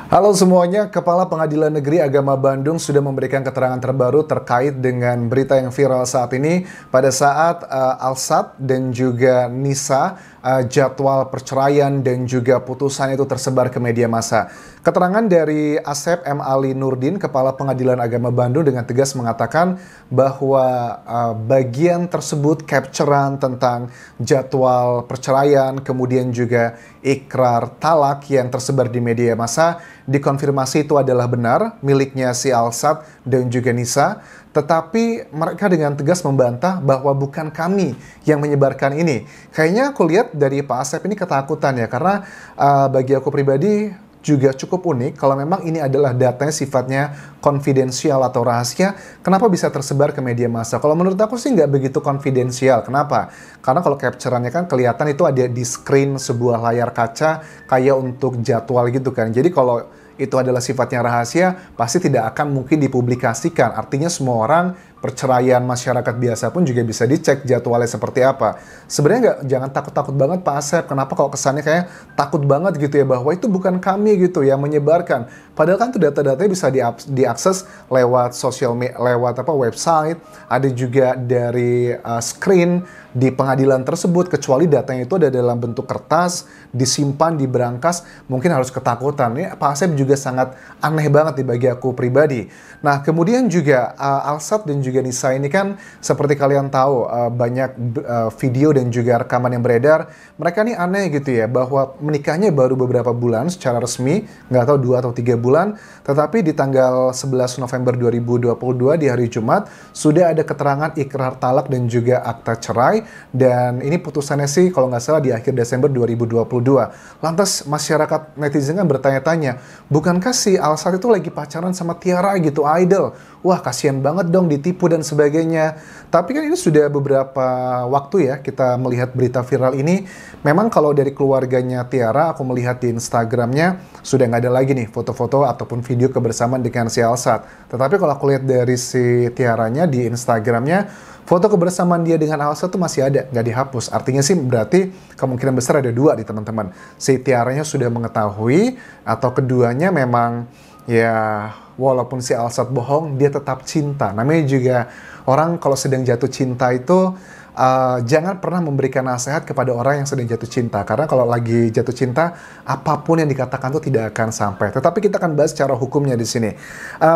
Halo semuanya, Kepala Pengadilan Negeri Agama Bandung sudah memberikan keterangan terbaru terkait dengan berita yang viral saat ini pada saat Alsat dan juga Nisa jadwal perceraian dan juga putusan itu tersebar ke media massa. Keterangan dari Asep M. Ali Nurdin, Kepala Pengadilan Agama Bandung dengan tegas mengatakan bahwa bagian tersebut capturean tentang jadwal perceraian kemudian juga ikrar talak yang tersebar di media massa dikonfirmasi itu adalah benar miliknya si Alsat dan juga Nisa, tetapi mereka dengan tegas membantah bahwa bukan kami yang menyebarkan ini. Kayaknya aku lihat dari Pak Asep ini ketakutan ya, karena bagi aku pribadi juga cukup unik kalau memang ini adalah datanya sifatnya konfidensial atau rahasia, kenapa bisa tersebar ke media massa? Kalau menurut aku sih nggak begitu konfidensial. Kenapa? Karena kalau capture-annya kan kelihatan itu ada di screen sebuah layar kaca kayak untuk jadwal gitu kan. Jadi kalau itu adalah sifatnya rahasia, pasti tidak akan mungkin dipublikasikan. Artinya semua orang, perceraian masyarakat biasa pun juga bisa dicek jadwalnya seperti apa. Sebenarnya jangan takut-takut banget Pak Asep. Kenapa kalau kesannya kayak takut banget gitu ya, bahwa itu bukan kami gitu yang menyebarkan. Padahal kan tuh data-datanya bisa diakses lewat sosial media, lewat website, ada juga dari screen di pengadilan tersebut, kecuali datanya itu ada dalam bentuk kertas, disimpan di berangkas, mungkin harus ketakutan. Ini Pak Asep juga sangat aneh banget bagi aku pribadi. Nah, kemudian juga Alsat dan juga Nisa ini kan seperti kalian tahu banyak video dan juga rekaman yang beredar. Mereka ini aneh gitu ya, bahwa menikahnya baru beberapa bulan secara resmi, nggak tahu 2 atau 3 bulan, tetapi di tanggal 11 November 2022 di hari Jumat sudah ada keterangan ikrar talak dan juga akta cerai, dan ini putusannya sih kalau nggak salah di akhir Desember 2022. Lantas masyarakat netizen kan bertanya-tanya, bukankah si Alsat itu lagi pacaran sama Tiara gitu, idol? Wah, kasihan banget dong ditipu dan sebagainya. Tapi kan ini sudah beberapa waktu ya kita melihat berita viral ini. Memang kalau dari keluarganya Tiara, aku melihat di Instagramnya sudah nggak ada lagi nih foto-foto ataupun video kebersamaan dengan si Alsat. Tetapi kalau aku lihat dari si Tiaranya di Instagramnya, foto kebersamaan dia dengan Alsat tuh masih ada, nggak dihapus. Artinya sih berarti kemungkinan besar ada dua di teman-teman. Si Tiaranya sudah mengetahui, atau keduanya memang ya walaupun si Alsat bohong, dia tetap cinta. Namanya juga orang kalau sedang jatuh cinta itu jangan pernah memberikan nasihat kepada orang yang sedang jatuh cinta. Karena kalau lagi jatuh cinta, apapun yang dikatakan itu tidak akan sampai. Tetapi kita akan bahas secara hukumnya di sini.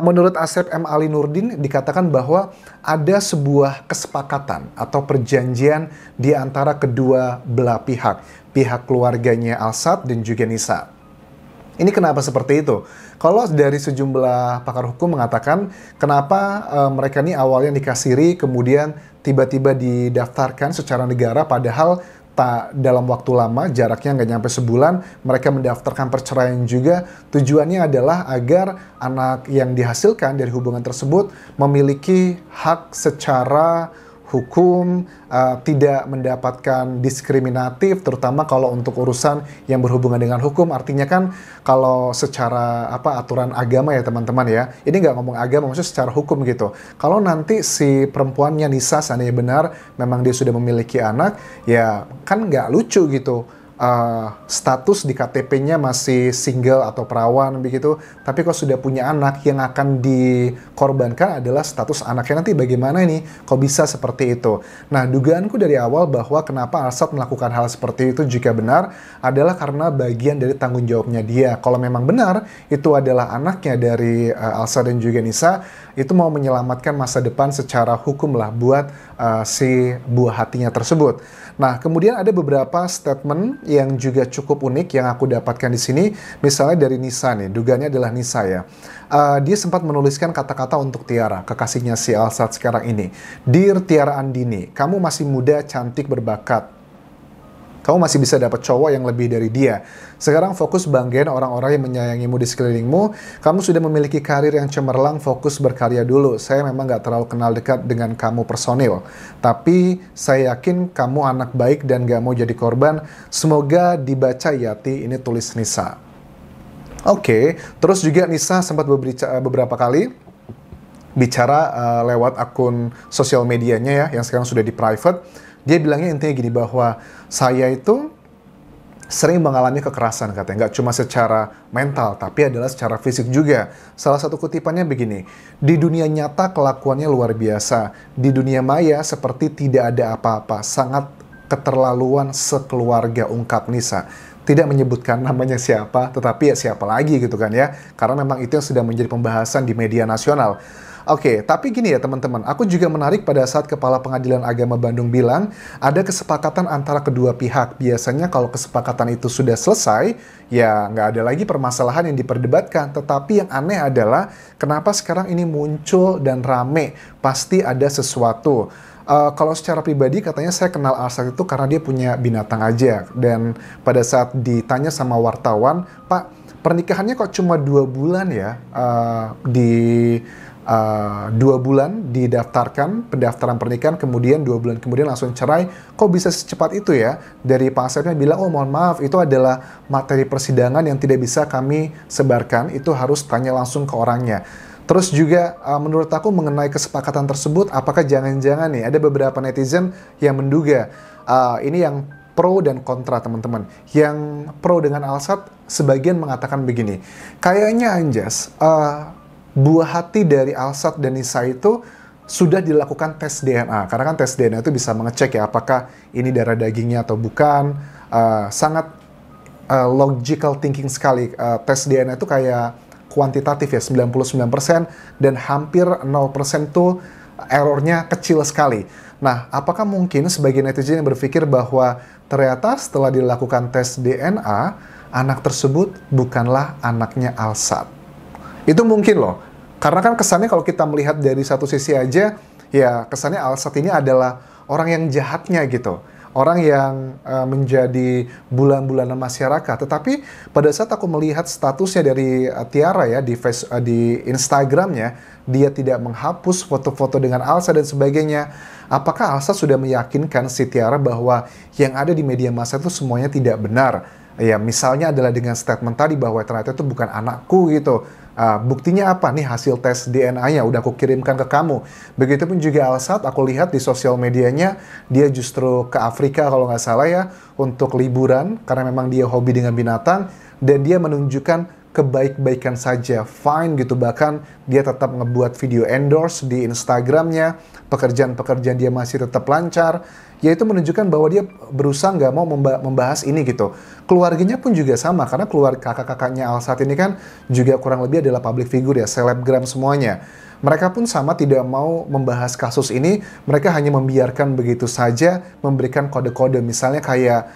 Menurut Asep M. Ali Nurdin, dikatakan bahwa ada sebuah kesepakatan atau perjanjian di antara kedua belah pihak. Pihak keluarganya Alsat dan juga Nisa. Ini kenapa seperti itu? Kalau dari sejumlah pakar hukum mengatakan kenapa mereka ini awalnya dikasiri kemudian tiba-tiba didaftarkan secara negara, padahal tak dalam waktu lama, jaraknya nggak nyampe sebulan, mereka mendaftarkan perceraian juga. Tujuannya adalah agar anak yang dihasilkan dari hubungan tersebut memiliki hak secara hukum, tidak mendapatkan diskriminatif, terutama kalau untuk urusan yang berhubungan dengan hukum. Artinya kan kalau secara aturan agama ya teman-teman ya, ini nggak ngomong agama, maksudnya secara hukum gitu. Kalau nanti si perempuannya Nisa seandainya benar memang dia sudah memiliki anak, ya kan nggak lucu gitu. Status di KTP-nya masih single atau perawan begitu, tapi kalau sudah punya anak, yang akan dikorbankan adalah status anaknya. Nanti bagaimana ini? Kok bisa seperti itu? Nah, dugaanku dari awal bahwa kenapa Alsat melakukan hal seperti itu jika benar adalah karena bagian dari tanggung jawabnya dia. Kalau memang benar itu adalah anaknya dari Alsat dan juga Nisa, itu mau menyelamatkan masa depan secara hukum lah buat si buah hatinya tersebut. Nah, kemudian ada beberapa statement yang juga cukup unik yang aku dapatkan di sini. Misalnya dari Nisa nih, dugaannya adalah Nisa ya. Dia sempat menuliskan kata-kata untuk Tiara, kekasihnya si Alsat sekarang ini. Dear Tiara Andini, kamu masih muda, cantik, berbakat. Kamu masih bisa dapat cowok yang lebih dari dia. Sekarang fokus banggain orang-orang yang menyayangimu di sekelilingmu. Kamu sudah memiliki karir yang cemerlang, fokus berkarya dulu. Saya memang gak terlalu kenal dekat dengan kamu personil. Tapi saya yakin kamu anak baik dan gak mau jadi korban. Semoga dibaca Yati, ini tulis Nisa. Oke, terus juga Nisa sempat beberapa kali bicara lewat akun sosial medianya ya, yang sekarang sudah di private. Dia bilangnya intinya gini, bahwa saya itu sering mengalami kekerasan katanya, nggak cuma secara mental, tapi adalah secara fisik juga. Salah satu kutipannya begini, di dunia nyata kelakuannya luar biasa, di dunia maya seperti tidak ada apa-apa, sangat keterlaluan sekeluarga, ungkap Nisa. Tidak menyebutkan namanya siapa, tetapi ya siapa lagi gitu kan ya, karena memang itu yang sedang menjadi pembahasan di media nasional. Oke, tapi gini ya teman-teman, aku juga menarik pada saat Kepala Pengadilan Agama Bandung bilang ada kesepakatan antara kedua pihak. Biasanya kalau kesepakatan itu sudah selesai, ya nggak ada lagi permasalahan yang diperdebatkan. Tetapi yang aneh adalah kenapa sekarang ini muncul dan rame, pasti ada sesuatu. Kalau secara pribadi katanya saya kenal Alsat itu karena dia punya binatang aja. Dan pada saat ditanya sama wartawan, Pak, pernikahannya kok cuma 2 bulan ya? 2 bulan didaftarkan pendaftaran pernikahan, kemudian 2 bulan kemudian langsung cerai. Kok bisa secepat itu ya? Dari Pak Asepnya bilang, oh mohon maaf, itu adalah materi persidangan yang tidak bisa kami sebarkan, itu harus tanya langsung ke orangnya. Terus juga menurut aku mengenai kesepakatan tersebut, apakah jangan-jangan nih ada beberapa netizen yang menduga ini yang pro dan kontra teman-teman. Yang pro dengan Alsat sebagian mengatakan begini, kayaknya Anjas, buah hati dari Alsat dan Nisa itu sudah dilakukan tes DNA. Karena kan tes DNA itu bisa mengecek ya apakah ini darah dagingnya atau bukan. Sangat logical thinking sekali. Tes DNA itu kayak kuantitatif ya, 99%, dan hampir 0% tuh errornya kecil sekali. Nah, apakah mungkin sebagian netizen yang berpikir bahwa ternyata setelah dilakukan tes DNA, anak tersebut bukanlah anaknya Alsat? Itu mungkin loh. Karena kan kesannya kalau kita melihat dari satu sisi aja, ya kesannya Alsat ini adalah orang yang jahatnya gitu. Orang yang menjadi bulan-bulanan masyarakat. Tetapi pada saat aku melihat statusnya dari Tiara ya di Instagramnya, dia tidak menghapus foto-foto dengan Alsat dan sebagainya. Apakah Alsat sudah meyakinkan si Tiara bahwa yang ada di media massa itu semuanya tidak benar? Ya misalnya adalah dengan statement tadi bahwa ternyata itu bukan anakku gitu. Buktinya apa nih, hasil tes DNA-nya udah aku kirimkan ke kamu. Begitupun juga Alsat, aku lihat di sosial medianya dia justru ke Afrika kalau nggak salah ya untuk liburan karena memang dia hobi dengan binatang dan dia menunjukkan kebaik-baikan saja, fine gitu, bahkan dia tetap ngebuat video endorse di Instagramnya, pekerjaan-pekerjaan dia masih tetap lancar, yaitu menunjukkan bahwa dia berusaha nggak mau membahas ini gitu. Keluarganya pun juga sama, karena kakak-kakaknya Alsat ini kan juga kurang lebih adalah public figure ya, selebgram semuanya. Mereka pun sama tidak mau membahas kasus ini, mereka hanya membiarkan begitu saja, memberikan kode-kode, misalnya kayak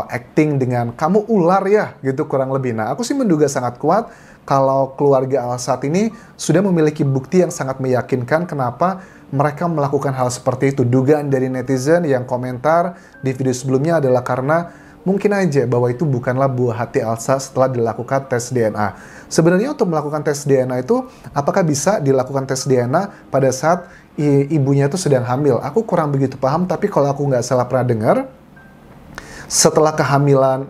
acting dengan kamu ular ya gitu kurang lebih. Nah aku sih menduga sangat kuat kalau keluarga Alsat ini sudah memiliki bukti yang sangat meyakinkan kenapa mereka melakukan hal seperti itu. Dugaan dari netizen yang komentar di video sebelumnya adalah karena mungkin aja bahwa itu bukanlah buah hati Alsat setelah dilakukan tes DNA. Sebenarnya untuk melakukan tes DNA itu apakah bisa dilakukan tes DNA pada saat ibunya itu sedang hamil? Aku kurang begitu paham, tapi kalau aku nggak salah pernah dengar, setelah kehamilan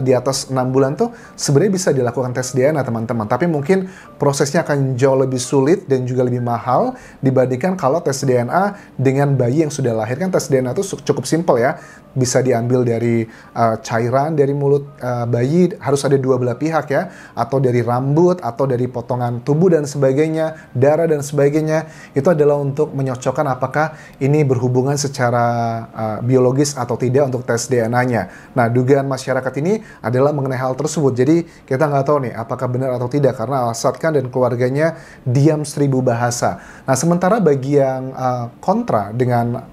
di atas 6 bulan tuh sebenarnya bisa dilakukan tes DNA teman-teman, tapi mungkin prosesnya akan jauh lebih sulit dan juga lebih mahal dibandingkan kalau tes DNA dengan bayi yang sudah lahir. Kan tes DNA itu cukup simpel ya, bisa diambil dari cairan dari mulut bayi, harus ada dua belah pihak ya, atau dari rambut, atau dari potongan tubuh dan sebagainya, darah dan sebagainya. Itu adalah untuk menyocokkan apakah ini berhubungan secara biologis atau tidak untuk tes DNA-nya. Nah, dugaan masyarakat ini adalah mengenai hal tersebut. Jadi kita nggak tahu nih apakah benar atau tidak, karena Alsat kan dan keluarganya diam 1000 bahasa. Nah, sementara bagi yang kontra dengan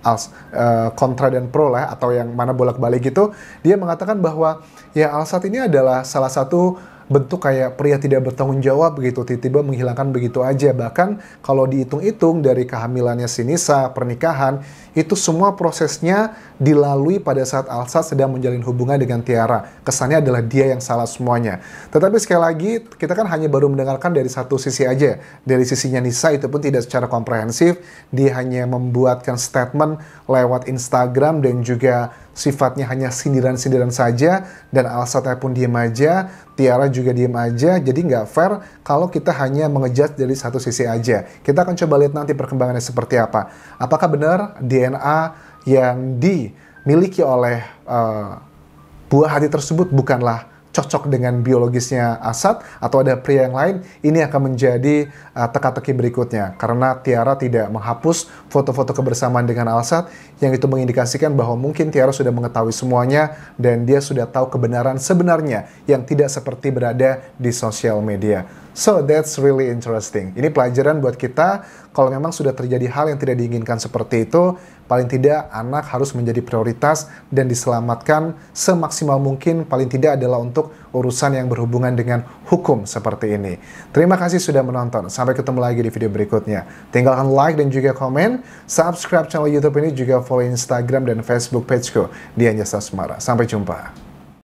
kontra dan pro lah, atau yang mana bolak-balik gitu, dia mengatakan bahwa ya Alsat ini adalah salah satu bentuk kayak pria tidak bertanggung jawab begitu, tiba-tiba menghilangkan begitu aja. Bahkan kalau dihitung-hitung dari kehamilannya si Nisa, pernikahan, itu semua prosesnya dilalui pada saat Alsat sedang menjalin hubungan dengan Tiara. Kesannya adalah dia yang salah semuanya. Tetapi sekali lagi, kita kan hanya baru mendengarkan dari satu sisi aja. Dari sisinya Nisa itu pun tidak secara komprehensif, dia hanya membuatkan statement lewat Instagram dan juga sifatnya hanya sindiran-sindiran saja, dan Alsatnya pun diam aja, Tiara juga diam aja. Jadi nggak fair kalau kita hanya mengejudge dari satu sisi aja. Kita akan coba lihat nanti perkembangannya seperti apa. Apakah benar DNA yang dimiliki oleh buah hati tersebut bukanlah cocok dengan biologisnya Asad atau ada pria yang lain, ini akan menjadi teka-teki berikutnya. Karena Tiara tidak menghapus foto-foto kebersamaan dengan Asad, yang itu mengindikasikan bahwa mungkin Tiara sudah mengetahui semuanya dan dia sudah tahu kebenaran sebenarnya yang tidak seperti berada di sosial media. So that's really interesting. Ini pelajaran buat kita, kalau memang sudah terjadi hal yang tidak diinginkan seperti itu, paling tidak anak harus menjadi prioritas dan diselamatkan semaksimal mungkin, paling tidak adalah untuk urusan yang berhubungan dengan hukum seperti ini. Terima kasih sudah menonton, sampai ketemu lagi di video berikutnya. Tinggalkan like dan juga komen, subscribe channel YouTube ini, juga follow Instagram dan Facebook pageku, Dian Yasa Semara. Sampai jumpa.